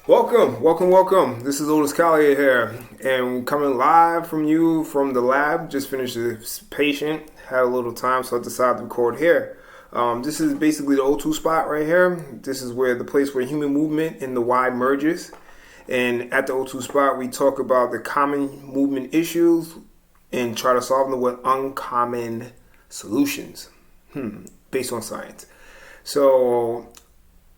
Welcome. This is Otis Collier here, and coming live from you from the lab. Just finished a patient, had a little time, so I decided to record here. This is basically the O2 spot right here. This is where the place where human movement and the Y merges. And at the O2 spot, we talk about the common movement issues and try to solve them with uncommon solutions based on science. So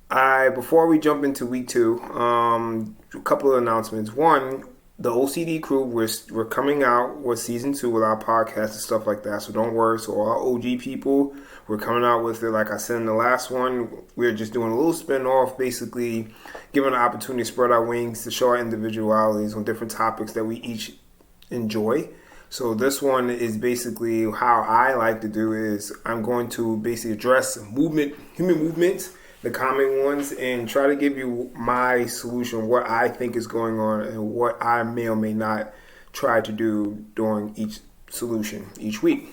before we jump into week 2, a couple of announcements. One, the O.C.D. crew, we're coming out with season 2 with our podcast and stuff like that. So don't worry. So all our OG people, we're coming out with it. Like I said in the last one, we're just doing a little spin-off, basically giving an opportunity to spread our wings to show our individualities on different topics that we each enjoy. So this one is basically how I like to do is I'm going to basically address human movements, the common ones, and try to give you my solution, what I think is going on and what I may or may not try to do during each solution each week.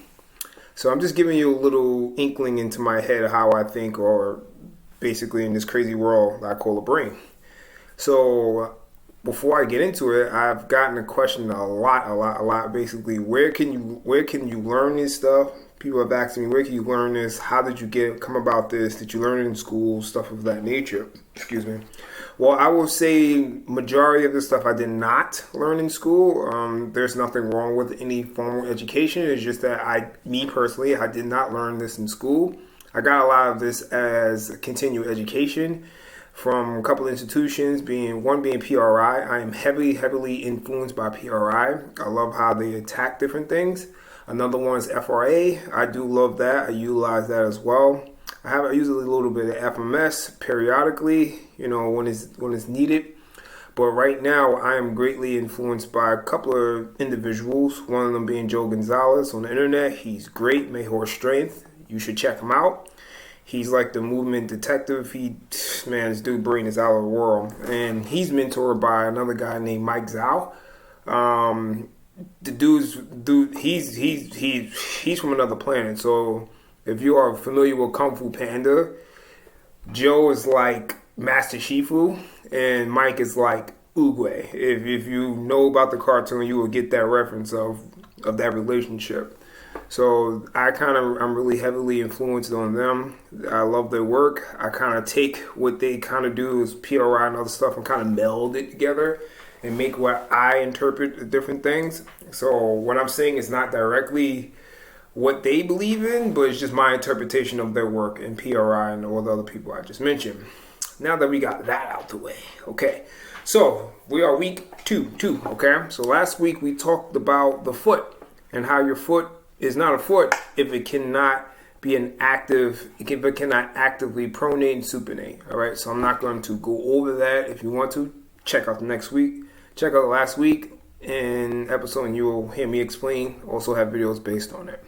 So I'm just giving you a little inkling into my head of how I think, or basically in this crazy world that I call a brain. So before I get into it, I've gotten a question a lot. Basically, where can you learn this stuff? People have asked me, where can you learn this? How did you come about this? Did you learn it in school? Stuff of that nature. Excuse me. Well, I will say majority of the stuff I did not learn in school. There's nothing wrong with any formal education. It's just that me personally, I did not learn this in school. I got a lot of this as continued education from a couple of institutions, one being PRI. I am heavily influenced by PRI. I love how they attack different things. Another one is FRA. I do love that. I utilize that as well. I use a little bit of FMS periodically, when it's needed. But right now, I am greatly influenced by a couple of individuals. One of them being Joe Gonzalez on the internet. He's great. May horse strength. You should check him out. He's like the movement detective. This dude brain is out of the world. And he's mentored by another guy named Mike Zhao. He's from another planet. So if you are familiar with Fu Panda, Joe is like Master Shifu and Mike is like Oogway. If you know about the cartoon, you will get that reference of that relationship. So I'm really heavily influenced on them. I love their work. I kind of take what they kind of do as PRI and other stuff and kind of meld it together and make what I interpret the different things. So what I'm saying is not directly what they believe in, but it's just my interpretation of their work and PRI and all the other people I just mentioned. Now that we got that out the way, okay. So we are week 2, okay. So last week we talked about the foot and how your foot is not a foot if it cannot be if it cannot actively pronate and supinate. All right. So I'm not going to go over that. If you want to, check out Check out last week in episode and you will hear me explain. Also have videos based on it.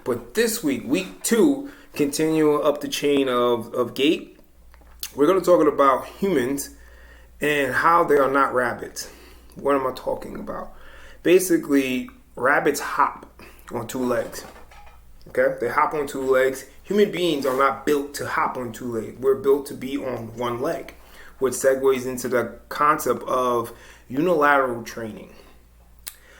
But this week 2, continuing up the chain of gait, we're going to talk about humans and how they are not rabbits. What am I talking about? Basically, rabbits hop on 2 legs. Okay? They hop on 2 legs. Human beings are not built to hop on 2 legs. We're built to be on 1 leg, which segues into the concept of unilateral training.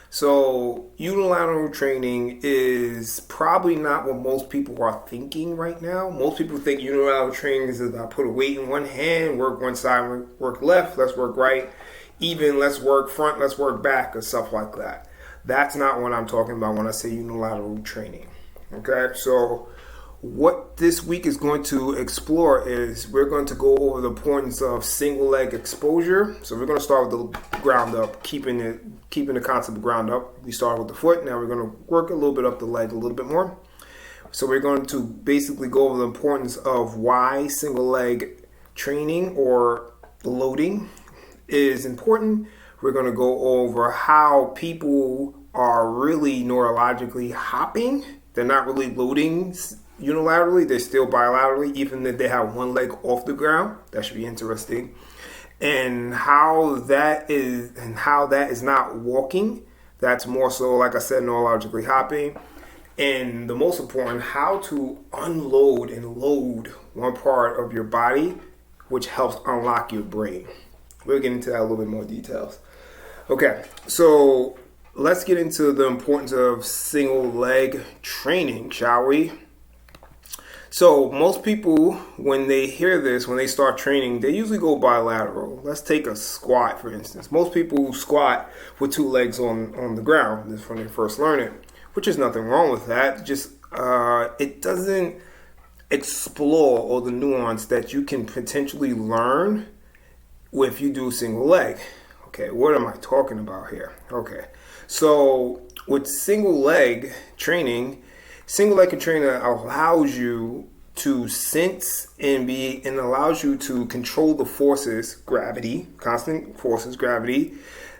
So unilateral training is probably not what most people are thinking right now. Most people think unilateral training is I put a weight in one hand, work one side, work left, let's work right, even let's work front, let's work back, or stuff like that. That's not what I'm talking about when I say unilateral training. Okay, so what this week is going to explore is we're going to go over the importance of single leg exposure. So we're going to start with the ground up, keeping the concept of ground up. We started with the foot. Now we're going to work a little bit up the leg a little bit more. So we're going to basically go over the importance of why single leg training or loading is important. We're going to go over how people are really neurologically hopping. They're not really loading unilaterally, they're still bilaterally, even if they have one leg off the ground. That should be interesting. And how that is not walking. That's more so, like I said, neurologically hopping. And the most important, how to unload and load one part of your body, which helps unlock your brain. We'll get into that a little bit more details. Okay, so let's get into the importance of single leg training, shall we? So most people, when they hear this, when they start training, they usually go bilateral. Let's take a squat, for instance. Most people squat with two legs on the ground. This is when they first learn it, which is nothing wrong with that. Just it doesn't explore all the nuance that you can potentially learn if you do single leg. Okay, what am I talking about here? Okay, so with single leg training, single leg training allows you to sense and allows you to control the forces, gravity, constant forces, gravity,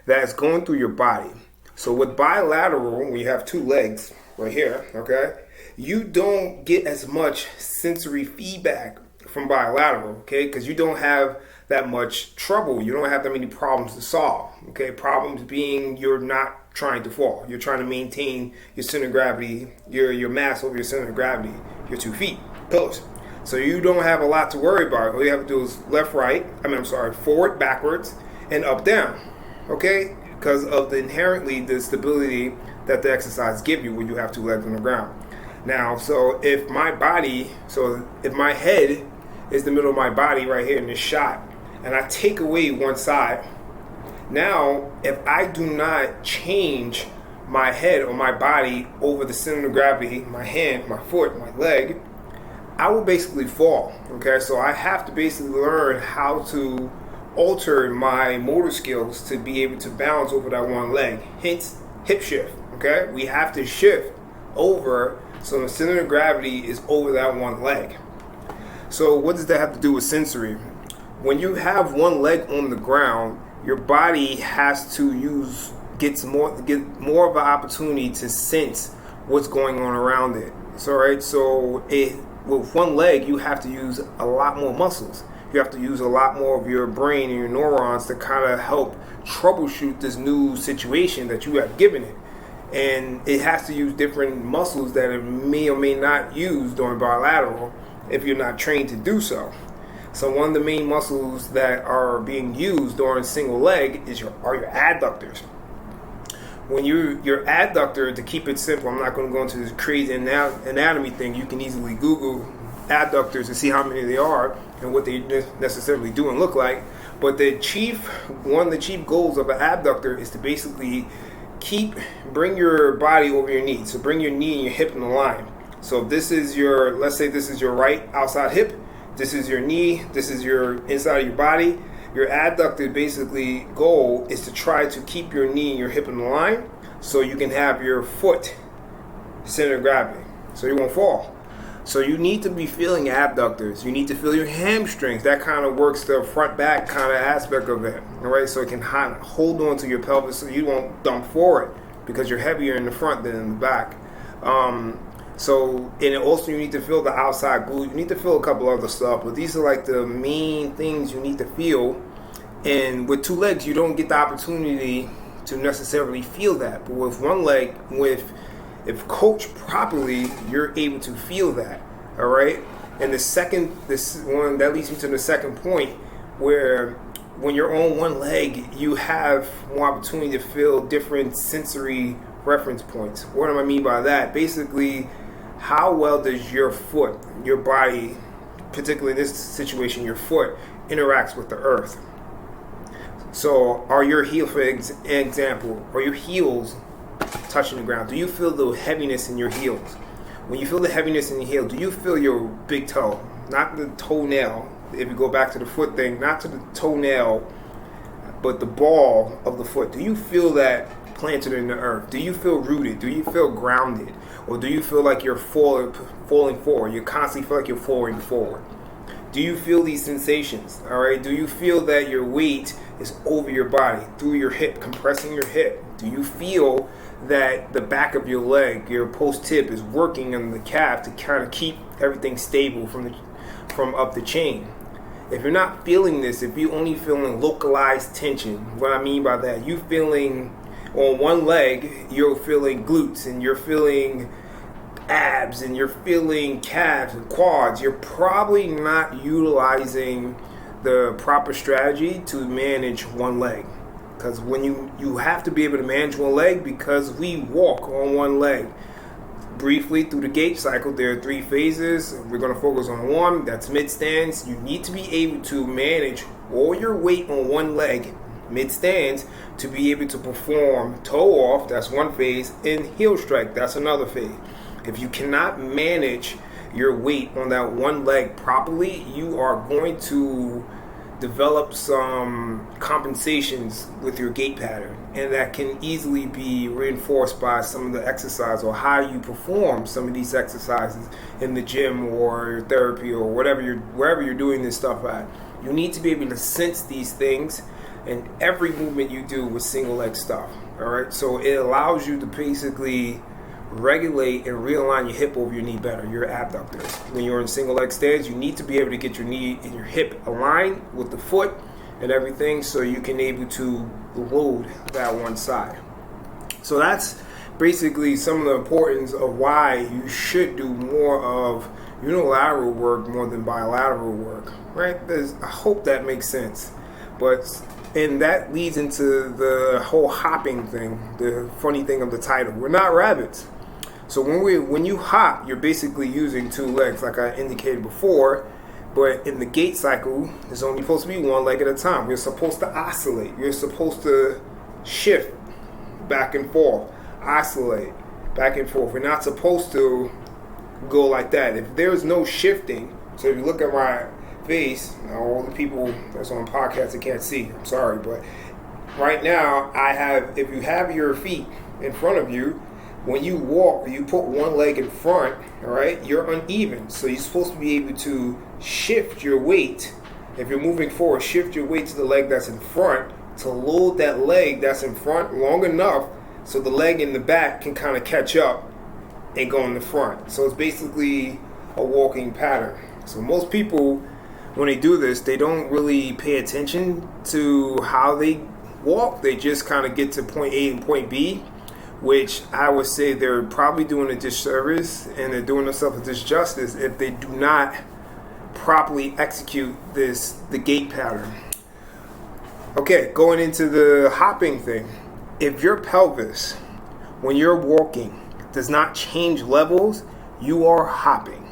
that's going through your body. So with bilateral, when you have two legs right here, okay, you don't get as much sensory feedback from bilateral, okay, because you don't have that much trouble. You don't have that many problems to solve, okay? Problems being you're not trying to fall. You're trying to maintain your center of gravity, your mass over your center of gravity, your 2 feet, pillars. So you don't have a lot to worry about. All you have to do is forward, backwards, and up, down, okay? Because of inherently the stability that the exercise give you when you have two legs on the ground. Now, so if my head is the middle of my body right here in this shot, and I take away one side, now if I do not change my head or my body over the center of gravity, my hand, my foot, my leg, I will basically fall, okay? So I have to basically learn how to alter my motor skills to be able to balance over that one leg, hence hip shift, okay? We have to shift over so the center of gravity is over that one leg. So what does that have to do with sensory? When you have one leg on the ground, your body has to get more of an opportunity to sense what's going on around it. So with one leg, you have to use a lot more muscles. You have to use a lot more of your brain and your neurons to kind of help troubleshoot this new situation that you have given it. And it has to use different muscles that it may or may not use during bilateral if you're not trained to do so. So one of the main muscles that are being used during single leg are your adductors. When your adductor, to keep it simple, I'm not going to go into this crazy anatomy thing. You can easily Google adductors to see how many they are and what they necessarily do and look like. But one of the chief goals of an abductor is to basically bring your body over your knee. So bring your knee and your hip in line. So let's say this is your right outside hip. This is your knee, this is your inside of your body. Your adductor basically goal is to try to keep your knee and your hip in line so you can have your foot center of gravity, so you won't fall. So you need to be feeling abductors. You need to feel your hamstrings. That kind of works the front back kind of aspect of it, all right? So it can hold on to your pelvis so you won't dump forward because you're heavier in the front than in the back. And also you need to feel the outside glute. You need to feel a couple other stuff, but these are like the main things you need to feel. And with two legs, you don't get the opportunity to necessarily feel that. But with one leg, if coached properly, you're able to feel that. All right. And this one that leads me to the second point, where when you're on one leg, you have more opportunity to feel different sensory reference points. What do I mean by that? Basically, how well does your foot, your body, particularly in this situation, your foot, interacts with the earth? So are your heels, for example, are your heels touching the ground? Do you feel the heaviness in your heels? When you feel the heaviness in your heel, do you feel your big toe? Not the toenail. If you go back to the foot thing, not to the toenail, but the ball of the foot. Do you feel that planted in the earth? Do you feel rooted? Do you feel grounded? Or do you feel like you're falling forward? You constantly feel like you're falling forward. Do you feel these sensations? All right. Do you feel that your weight is over your body, through your hip, compressing your hip? Do you feel that the back of your leg, your post tip, is working on the calf to kind of keep everything stable from up the chain? If you're not feeling this, if you're only feeling localized tension, what I mean by that, you feeling on one leg, you're feeling glutes and you're feeling abs and you're feeling calves and quads, you're probably not utilizing the proper strategy to manage one leg. Because when you have to be able to manage one leg, because we walk on one leg. Briefly through the gait cycle, there are 3 phases. We're going to focus on one. That's mid stance. You need to be able to manage all your weight on one leg, mid stance, to be able to perform toe off. That's one phase, and heel strike. That's another phase. If you cannot manage your weight on that one leg properly, you are going to develop some compensations with your gait pattern, and that can easily be reinforced by some of the exercise or how you perform some of these exercises in the gym or therapy or wherever you're doing this stuff at. You need to be able to sense these things in every movement you do with single leg stuff. All right, so it allows you to basically regulate and realign your hip over your knee better, your abductors. When you're in single leg stance, you need to be able to get your knee and your hip aligned with the foot and everything, so you can able to load that one side. So that's basically some of the importance of why you should do more of unilateral work more than bilateral work, right? I hope that makes sense. And that leads into the whole hopping thing, the funny thing of the title. We're not rabbits. So when you hop, you're basically using 2 legs, like I indicated before. But in the gait cycle, there's only supposed to be 1 leg at a time. You're supposed to oscillate. You're supposed to shift back and forth, oscillate back and forth. We're not supposed to go like that. If there's no shifting, so if you look at my face, all the people that's on podcasts that can't see, I'm sorry, but right now if you have your feet in front of you, when you walk, you put 1 leg in front, all right, you're uneven. So you're supposed to be able to shift your weight. If you're moving forward, shift your weight to the leg that's in front to load that leg that's in front long enough so the leg in the back can kind of catch up and go in the front. So it's basically a walking pattern. So most people, when they do this, they don't really pay attention to how they walk. They just kind of get to point A and point B, which I would say they're probably doing a disservice and they're doing themselves a disjustice if they do not properly execute the gait pattern. Okay, going into the hopping thing. If your pelvis, when you're walking, does not change levels, you are hopping.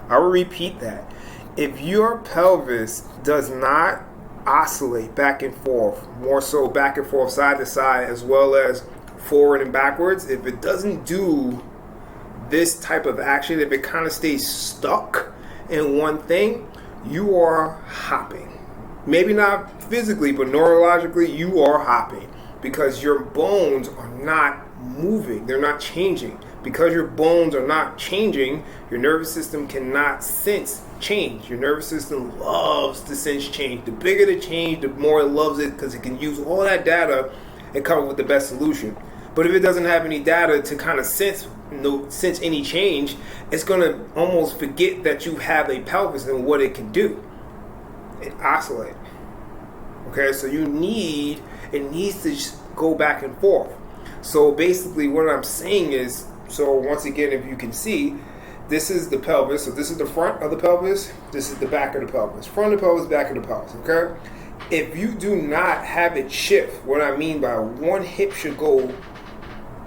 I will repeat that. If your pelvis does not oscillate back and forth, more so back and forth, side to side, as well as forward and backwards, if it doesn't do this type of action, if it kind of stays stuck in one thing, you are hopping. Maybe not physically, but neurologically, you are hopping because your bones are not moving. They're not changing. Because your bones are not changing, your nervous system cannot sense change. Your nervous system loves to sense change. The bigger the change, the more it loves it because it can use all that data and come up with the best solution. But if it doesn't have any data to kind of sense any change, it's going to almost forget that you have a pelvis and what it can do. It oscillates. Okay, so it needs to just go back and forth. So basically what I'm saying is, so once again, if you can see, this is the pelvis. So this is the front of the pelvis. This is the back of the pelvis. Front of the pelvis, back of the pelvis, okay? If you do not have it shift, what I mean by one hip should go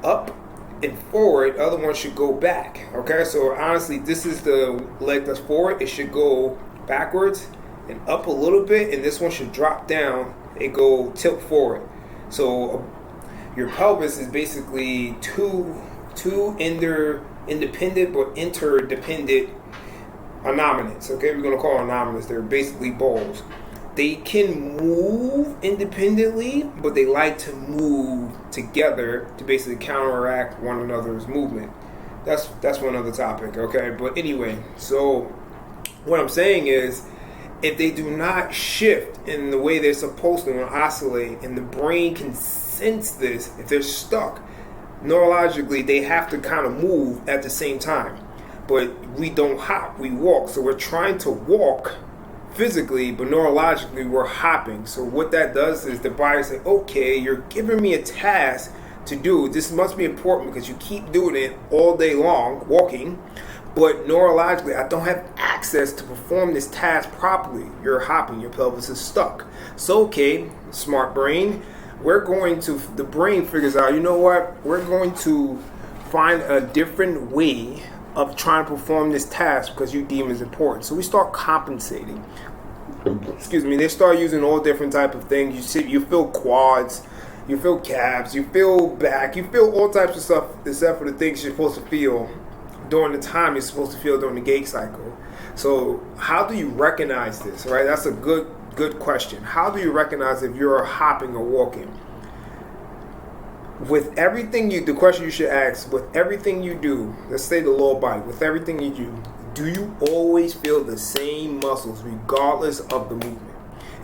up and forward, the other one should go back, okay? So honestly, this is the leg that's forward. It should go backwards and up a little bit, and this one should drop down and go tilt forward. So your pelvis is basically two independent but interdependent anominants, okay? We're going to call them anominants. They're basically balls. They can move independently, but they like to move together to basically counteract one another's movement. That's one other topic, okay? But anyway, so what I'm saying is, if they do not shift in the way they're supposed to and oscillate, and the brain can sense this, if they're stuck, neurologically, they have to kind of move at the same time. But we don't hop, we walk. So we're trying to walk physically, but neurologically we're hopping. So what that does is the body says, okay, you're giving me a task to do. This must be important because you keep doing it all day long, walking. But neurologically, I don't have access to perform this task properly. You're hopping, your pelvis is stuck. So, okay, smart brain, the brain figures out, you know what, we're going to find a different way of trying to perform this task because you deem is important. So we start compensating. Excuse me. They start using all different type of things. You feel quads, you feel calves, you feel back, you feel all types of stuff except for the things you're supposed to feel during the time you're supposed to feel during the gait cycle. So how do you recognize this, right? That's a good question. How do you recognize if you're hopping or walking? With everything the question you should ask, with everything you do, let's say the lower body, with everything you do you always feel the same muscles regardless of the movement?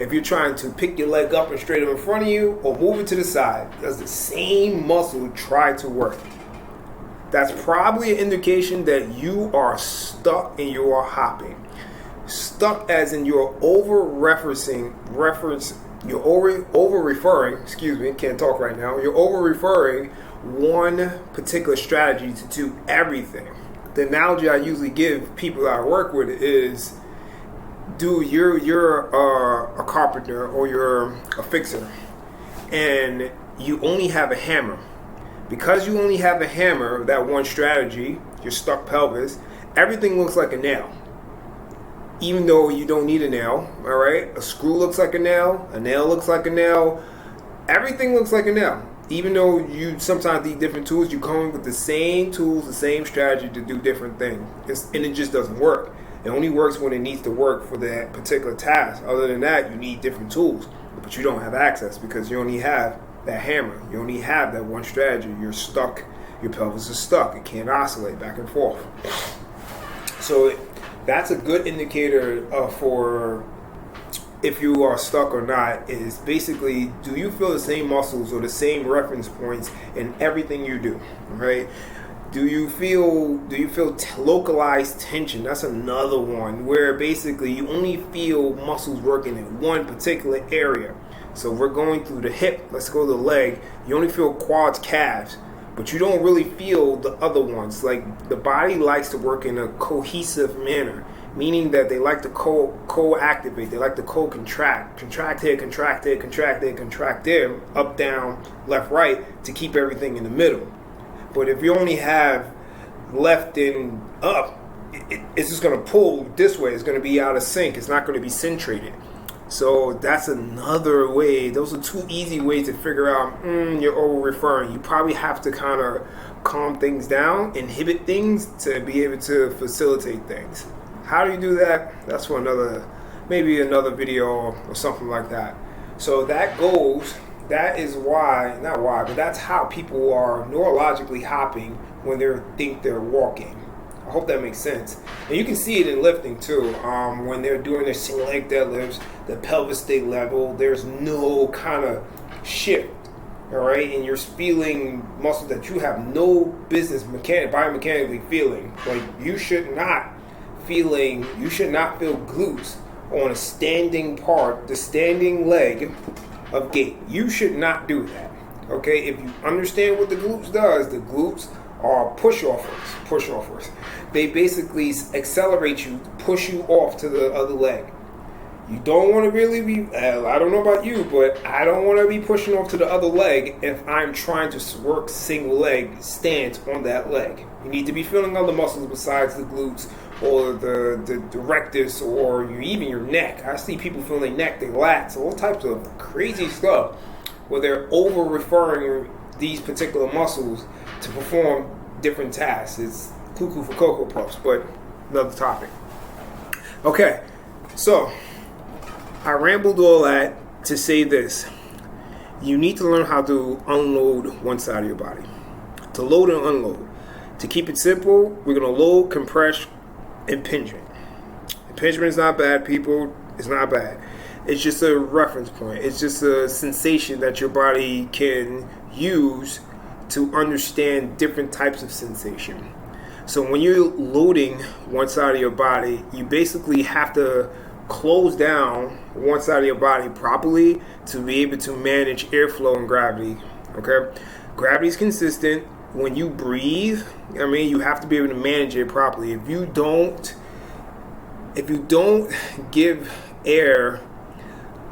If you're trying to pick your leg up and straight up in front of you or move it to the side, does the same muscle try to work? That's probably an indication that you are stuck and you are hopping. Stuck as in you're you're over referring, excuse me, can't talk right now. You're over referring one particular strategy to do everything. The analogy I usually give people that I work with is, dude, you're a carpenter or you're a fixer and you only have a hammer. Because you only have a hammer, that one strategy, your stuck pelvis, everything looks like a nail. Even though you don't need a nail, all right? A screw looks like a nail looks like a nail, everything looks like a nail. Even though you sometimes need different tools, you come with the same tools, the same strategy to do different things. And it just doesn't work. It only works when it needs to work for that particular task. Other than that, you need different tools, but you don't have access because you only have that hammer. You only have that one strategy. You're stuck. Your pelvis is stuck. It can't oscillate back and forth. So that's a good indicator for if you are stuck or not, is basically, do you feel the same muscles or the same reference points in everything you do, right? Do you feel localized tension? That's another one where basically you only feel muscles working in one particular area. So we're going through the hip, let's go to the leg, you only feel quads, calves, but you don't really feel the other ones. Like, the body likes to work in a cohesive manner, meaning that they like to co-activate, they like to co-contract, contract here, contract there, contract there, contract there, up, down, left, right, to keep everything in the middle. But if you only have left and up, it's just going to pull this way. It's going to be out of sync. It's not going to be centrated. So that's another way. Those are two easy ways to figure out you're over-referring. You probably have to kind of calm things down, inhibit things to be able to facilitate things. How do you do that? That's for maybe another video or something like that. So that is why, not why, but that's how people are neurologically hopping when they think they're walking. I hope that makes sense. And you can see it in lifting too. When they're doing their single leg deadlifts, the pelvis stay level. There's no kind of shift, all right? And you're feeling muscles that you have no business biomechanically feeling. Like, you should not feel glutes on a standing part, the standing leg of gait. You should not do that, okay? If you understand what the glutes does, the glutes are push-offers. They basically accelerate you, push you off to the other leg. You don't want to really be, I don't know about you, but I don't want to be pushing off to the other leg if I'm trying to work single leg stance on that leg. You need to be feeling other muscles besides the glutes or the rectus or even your neck. I see people feeling their neck, their lats, all types of crazy stuff where they're over-referring these particular muscles to perform different tasks. It's cuckoo for Cocoa Puffs, but another topic. Okay, so I rambled all that to say this. You need to learn how to unload one side of your body. To load and unload. To keep it simple, we're going to load, compress, impingement. Impingement is not bad, people. It's not bad. It's just a reference point. It's just a sensation that your body can use to understand different types of sensation. So when you're loading one side of your body, you basically have to close down one side of your body properly to be able to manage airflow and gravity. Okay? Gravity is consistent. When you breathe, you have to be able to manage it properly. If you don't, if you don't give air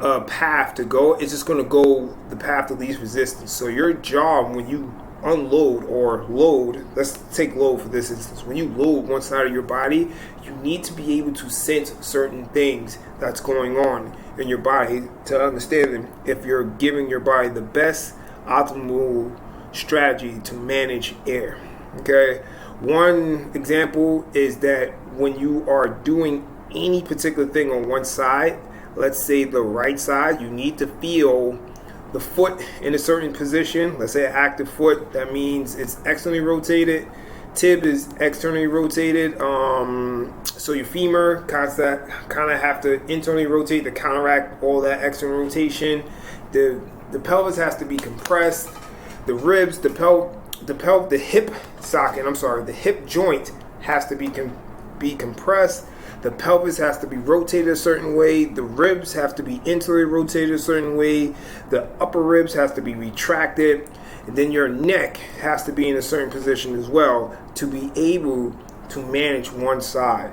a path to go, it's just going to go the path of least resistance. So your job when you unload or load, let's take load for this instance, when you load one side of your body, you need to be able to sense certain things that's going on in your body to understand if you're giving your body the best optimal strategy to manage air. Okay, one example is that when you are doing any particular thing on one side, let's say the right side, you need to feel the foot in a certain position. Let's say an active foot, that means it's externally rotated. Tib is externally rotated. So your femur kind of have to internally rotate to counteract all that external rotation. The pelvis has to be compressed. The ribs, the hip socket, the hip joint has to be compressed. The pelvis has to be rotated a certain way. The ribs have to be internally rotated a certain way. The upper ribs has to be retracted. And then your neck has to be in a certain position as well to be able to manage one side.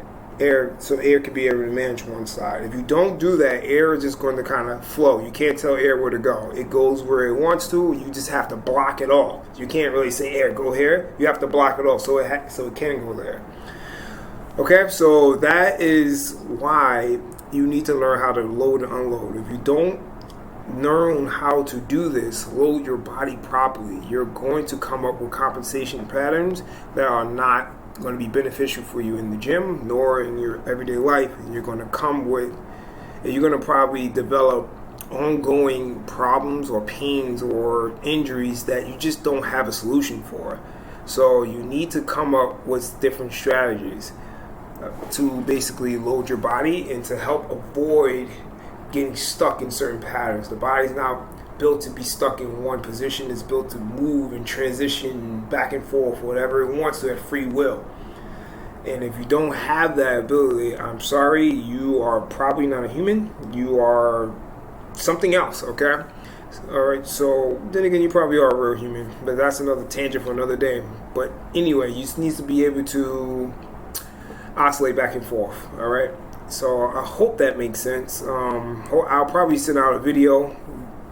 So air can be able to manage one side. If you don't do that, air is just going to kind of flow. You can't tell air where to go. It goes where it wants to. You just have to block it off. You can't really say air, go here. You have to block it off so it can go there. Okay, so that is why you need to learn how to load and unload. If you don't learn how to do this, load your body properly, you're going to come up with compensation patterns that are not going to be beneficial for you in the gym nor in your everyday life. And you're going to probably develop ongoing problems or pains or injuries that you just don't have a solution for. So you need to come up with different strategies to basically load your body and to help avoid getting stuck in certain patterns. The body's not built to be stuck in one position. It's built to move and transition back and forth, whatever it wants to at free will. And if you don't have that ability, I'm sorry, you are probably not a human. You are something else, okay? Alright, so then again, you probably are a real human, but that's another tangent for another day. But anyway, you just need to be able to oscillate back and forth. Alright, so I hope that makes sense. I'll probably send out a video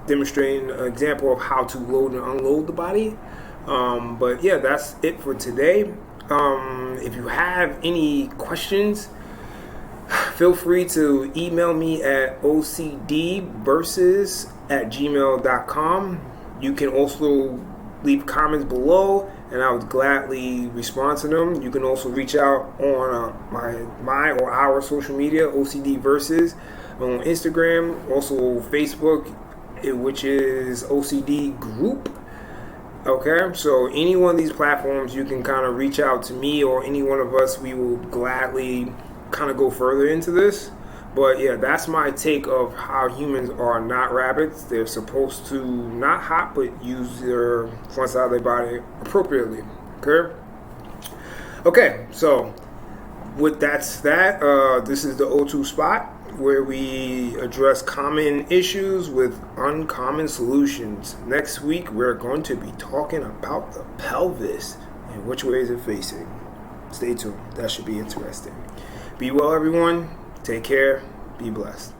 demonstrating an example of how to load and unload the body. But yeah, that's it for today. If you have any questions, feel free to email me at ocdversus@gmail.com. You can also leave comments below, and I would gladly respond to them. You can also reach out on my or our social media, O.C.D. Versus, on Instagram, also Facebook, which is O.C.D. Group. Okay, so any one of these platforms, you can kind of reach out to me or any one of us. We will gladly kind of go further into this. But yeah, that's my take of how humans are not rabbits. They're supposed to not hop, but use their front side of their body appropriately. Okay, so with this is the O2 spot where we address common issues with uncommon solutions. Next week, we're going to be talking about the pelvis and which way is it facing. Stay tuned. That should be interesting. Be well, everyone. Take care. Be blessed.